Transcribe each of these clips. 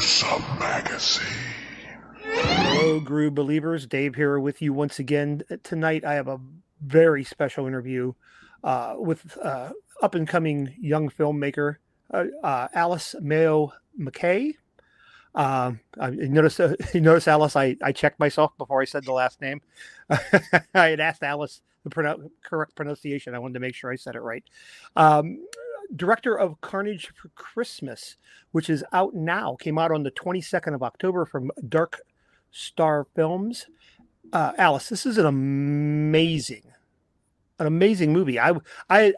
Magazine. Hello, Groove Believers. Dave here with you once again. Tonight, I have a very special interview with up and coming young filmmaker Alice Maio Mackay. You notice, Alice, I checked myself before I said the last name. I had asked Alice the correct pronunciation. I wanted to make sure I said it right. Um, Director of Carnage for Christmas, which is out now, came out on the 22nd of October from Dark Star Films. Alice, this is an amazing movie. I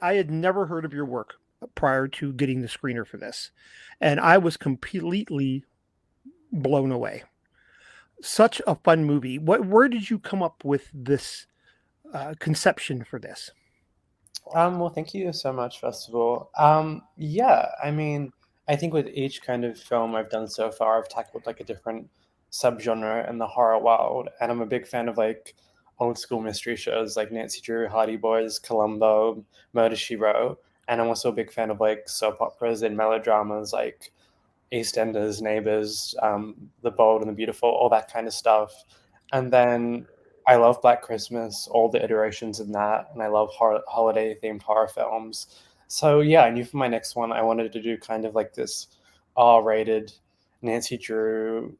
had never heard of your work prior to getting the screener for this, and I was completely blown away. Such a fun movie. Where did you come up with this conception for this? Well, thank you so much, first of all. Yeah, I mean, I think with each kind of film I've done so far, I've tackled like a different subgenre in the horror world, and I'm a big fan of like old school mystery shows like Nancy Drew, Hardy Boys, Columbo, Murder She Wrote, and I'm also a big fan of like soap operas and melodramas like EastEnders, Neighbours, The Bold and the Beautiful, all that kind of stuff. And then I love Black Christmas, all the iterations in that, and I love holiday themed horror films. So yeah, I knew for my next one I wanted to do kind of like this R-rated Nancy Drew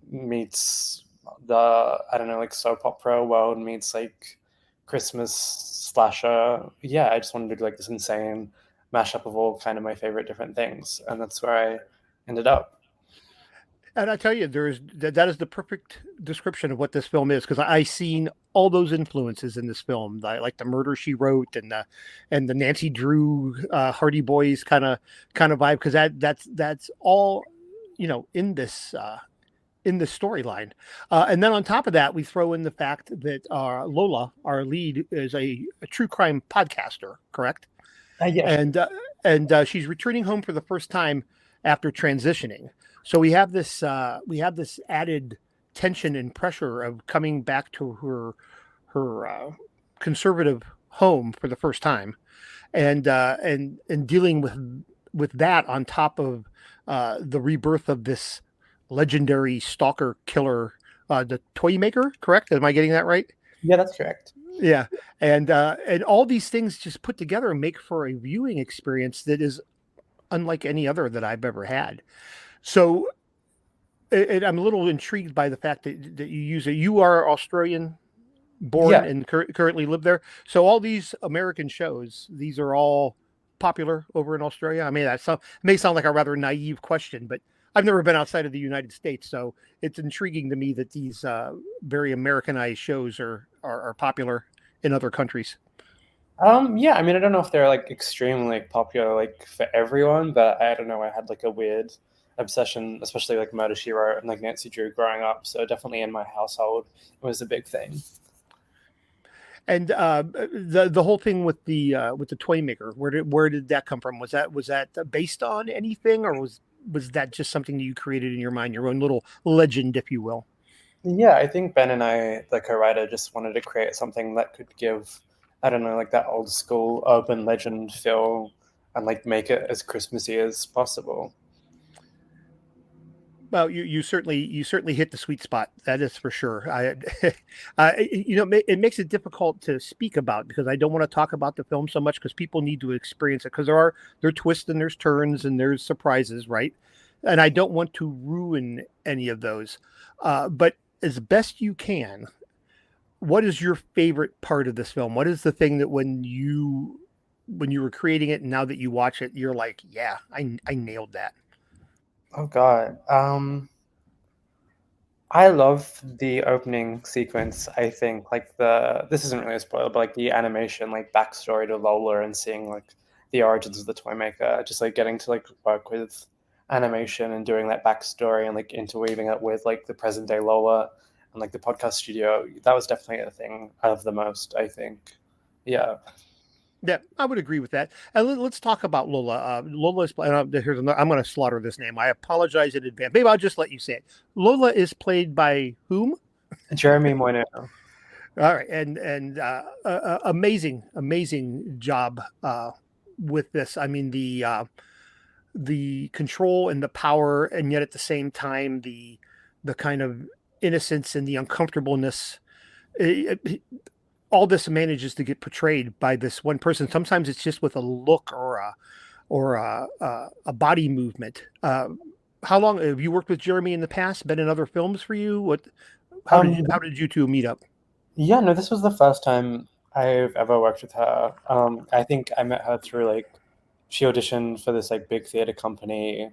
meets the I don't know like soap opera world meets like Christmas slasher. Yeah, I just wanted to do like this insane mashup of all kind of my favorite different things, and that's where I ended up. And I tell you, that is the perfect description of what this film is, because I seen all those influences in this film, like the Murder She Wrote and the Nancy Drew Hardy Boys kind of vibe, because that's all in this storyline. And then on top of that, we throw in the fact that Lola, our lead, is a true crime podcaster, correct? Yeah. And she's returning home for the first time after transitioning. So we have this added tension and pressure of coming back to her conservative home for the first time, and dealing with that on top of the rebirth of this legendary stalker killer, the toy maker. Correct? Am I getting that right? Yeah, that's correct. Yeah, and all these things just put together make for a viewing experience that is unlike any other that I've ever had. So I'm a little intrigued by the fact that you use it. You are Australian born, Yeah. and currently live there. So all these American shows, these are all popular over in Australia. I mean, may sound like a rather naive question, but I've never been outside of the United States, so it's intriguing to me that these very Americanized shows are popular in other countries. Yeah, I mean, I don't know if they're like extremely like popular like for everyone, but I don't know. I had like a weird obsession, especially like Murder She Wrote and like Nancy Drew growing up. So definitely in my household, it was a big thing. And the whole thing with the toy maker, where did that come from? Was that based on anything, or was that just something that you created in your mind, your own little legend, if you will? Yeah, I think Ben and I, the co-writer, just wanted to create something that could give, I don't know, like that old school urban legend feel and like make it as Christmassy as possible. Well, you certainly hit the sweet spot. That is for sure. It makes it difficult to speak about, because I don't want to talk about the film so much, because people need to experience it, because there are twists and there's turns and there's surprises, right? And I don't want to ruin any of those. But as best you can, what is your favorite part of this film? What is the thing that when you were creating it and now that you watch it, you're like, yeah, I nailed that. Oh God. I love the opening sequence. I think like this isn't really a spoiler, but like the animation, like backstory to Lola and seeing like the origins of the toy maker, just like getting to like work with animation and doing that backstory and like interweaving it with like the present day Lola and like the podcast studio. That was definitely a thing I love the most, I think. Yeah. Yeah, I would agree with that. And let's talk about Lola. Lola is. Here's another, I'm going to slaughter this name. I apologize in advance. Maybe I'll just let you say it. Lola is played by whom? Jeremy Moynihan. All right, and amazing job with this. I mean, the control and the power, and yet at the same time the kind of innocence and the uncomfortableness. All this manages to get portrayed by this one person. Sometimes it's just with a look or a body movement. How long have you worked with Jeremy in the past? Been in other films for you? What? Um, How did you two meet up? yeah, no, this was the first time I've ever worked with her. I think I met her through like she auditioned for this like big theater company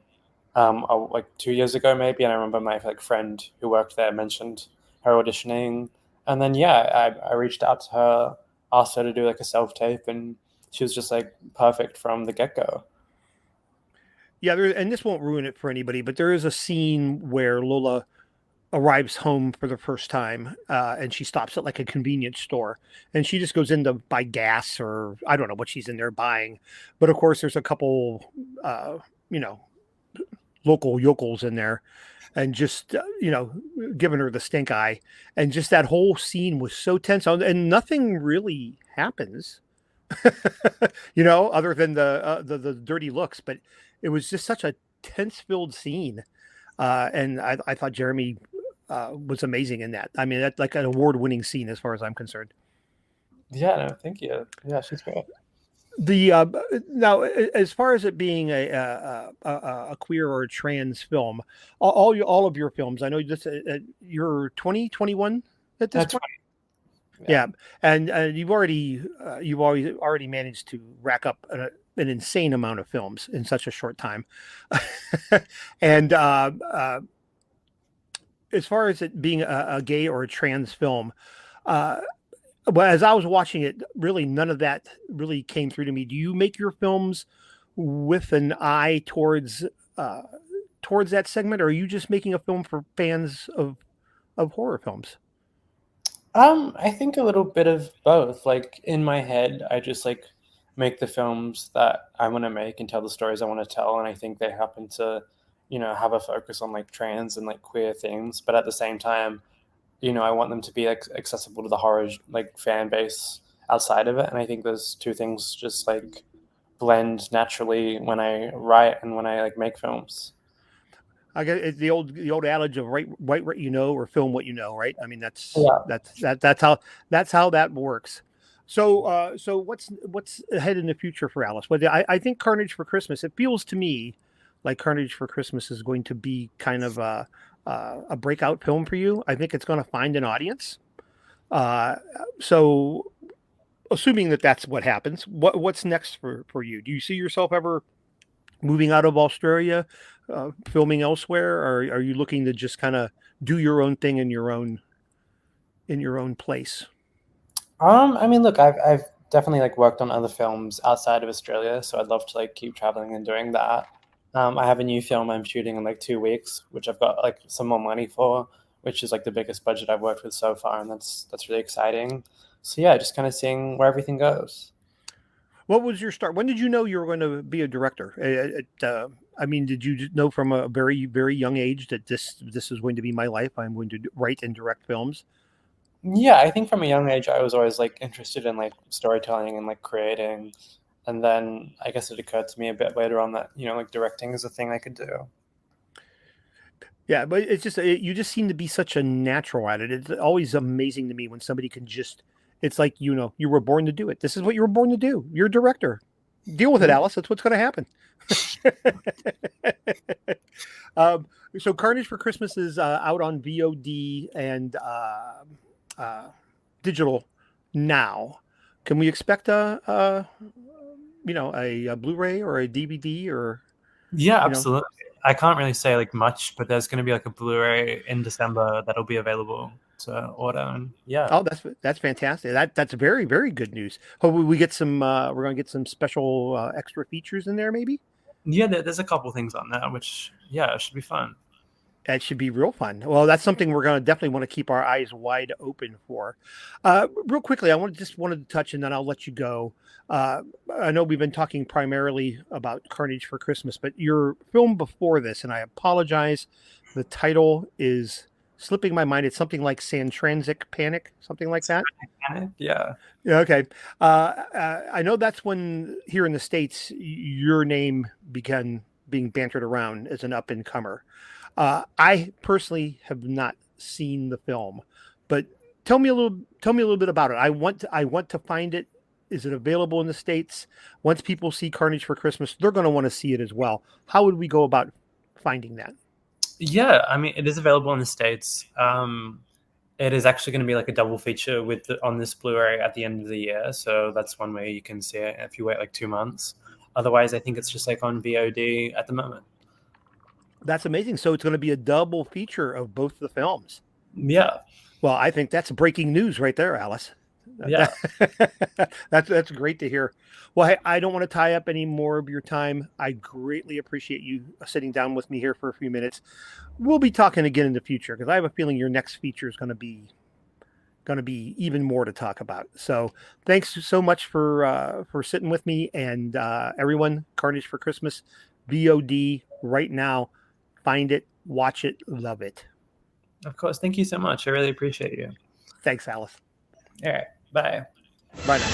like 2 years ago maybe, and I remember my like friend who worked there mentioned her auditioning, and then yeah, I reached out to her, asked her to do like a self tape, and she was just like perfect from the get go. Yeah, and this won't ruin it for anybody, but there is a scene where Lola arrives home for the first time, and she stops at like a convenience store, and she just goes in to buy gas, or I don't know what she's in there buying, but of course there's a couple, you know, local yokels in there, and just giving her the stink eye, and just that whole scene was so tense, and nothing really happens, other than the dirty looks, but it was just such a tense filled scene, and I thought Jeremy was amazing in that. I mean, that's like an award winning scene as far as I'm concerned. Yeah, no, thank you. Yeah, she's great. The Now, as far as it being a queer or a trans film, all of your films, I know this you're 2021 at this That's point. right. Yeah. Yeah, and you've already managed to rack up an insane amount of films in such a short time, and as far as it being a gay or a trans film, uh, but as I was watching it, really none of that really came through to me. Do you make your films with an eye uh, towards that segment, or are you just making a film for fans of horror films? I think a little bit of both. Like in my head, I just like make the films that I want to make and tell the stories I want to tell, and I think they happen to, have a focus on like trans and like queer themes, but at the same time, I want them to be like accessible to the horror like fan base outside of it, and I think those two things just like blend naturally when I write and when I like make films. I get the old adage of write what you know or film what you know, right? I mean Yeah. that's how that works. So what's ahead in the future for Alice? Well, I think Carnage for Christmas. It feels to me like Carnage for Christmas is going to be kind of a breakout film for you. I think it's going to find an audience. Uh, so assuming that that's what happens, what's next for you? Do you see yourself ever moving out of Australia, filming elsewhere, or are you looking to just kind of do your own thing in your own place? I mean, look, I've definitely like worked on other films outside of Australia, so I'd love to like keep traveling and doing that. I have a new film I'm shooting in like 2 weeks, which I've got like some more money for, which is like the biggest budget I've worked with so far, and that's really exciting. So yeah, just kind of seeing where everything goes. What was your start? When did you know you were going to be a director? I mean, did you know from a very very young age that this is going to be my life? I'm going to write and direct films. Yeah, I think from a young age I was always like interested in like storytelling and like creating, and then I guess it occurred to me a bit later on that like directing is a thing I could do. Yeah, but it's just you just seem to be such a natural at it. It's always amazing to me when somebody can just. It's like you were born to do it. This is what you were born to do. You're a director. Deal with it, Alice. That's what's going to happen. um, so Carnage for Christmas is out on VOD and uh, digital now. Can we expect a Blu-ray or a DVD or Yeah, you know? absolutely. I can't really say like much, but there's going to be like a Blu-ray in December that'll be available to order. And yeah, Oh, that's fantastic. That's very very good news. Hopefully we get some. We're going to get some special extra features in there, maybe. yeah, there's a couple things on there, which yeah, it should be fun. It should be real fun. Well, that's something we're going to definitely want to keep our eyes wide open for. Real quickly, I wanted to touch, and then I'll let you go. Uh, I know we've been talking primarily about Carnage for Christmas, but your film before this, and I apologize, the title is slipping my mind. It's something like Santransic Panic, something like that. Yeah. Yeah, okay. I know that's when here in the States your name being bantered around as an up and comer. I personally have not seen the film, but tell me a little bit about it. I want to find it. Is it available in the States? Once people see Carnage for Christmas, they're going to want to see it as well. How would we go about finding that? Yeah, I mean, it is available in the States. It is actually going to be like a double feature on this Blu-ray at the end of the year. So that's one way you can see it if you wait like 2 months. Otherwise, I think it's just like on VOD at the moment. That's amazing. So it's going to be a double feature of both the films. Yeah. Well, I think that's breaking news right there, Alice. Yeah. That's great to hear. Well, I don't want to tie up any more of your time. I greatly appreciate you sitting down with me here for a few minutes. We'll be talking again in the future because I have a feeling your next feature is going to be even more to talk about. So thanks so much for sitting with me, and everyone, Carnage for Christmas, VOD right now. Find it, watch it, love it. Of course. Thank you so much. I really appreciate you. Thanks, Alice. All right. Bye. Bye now.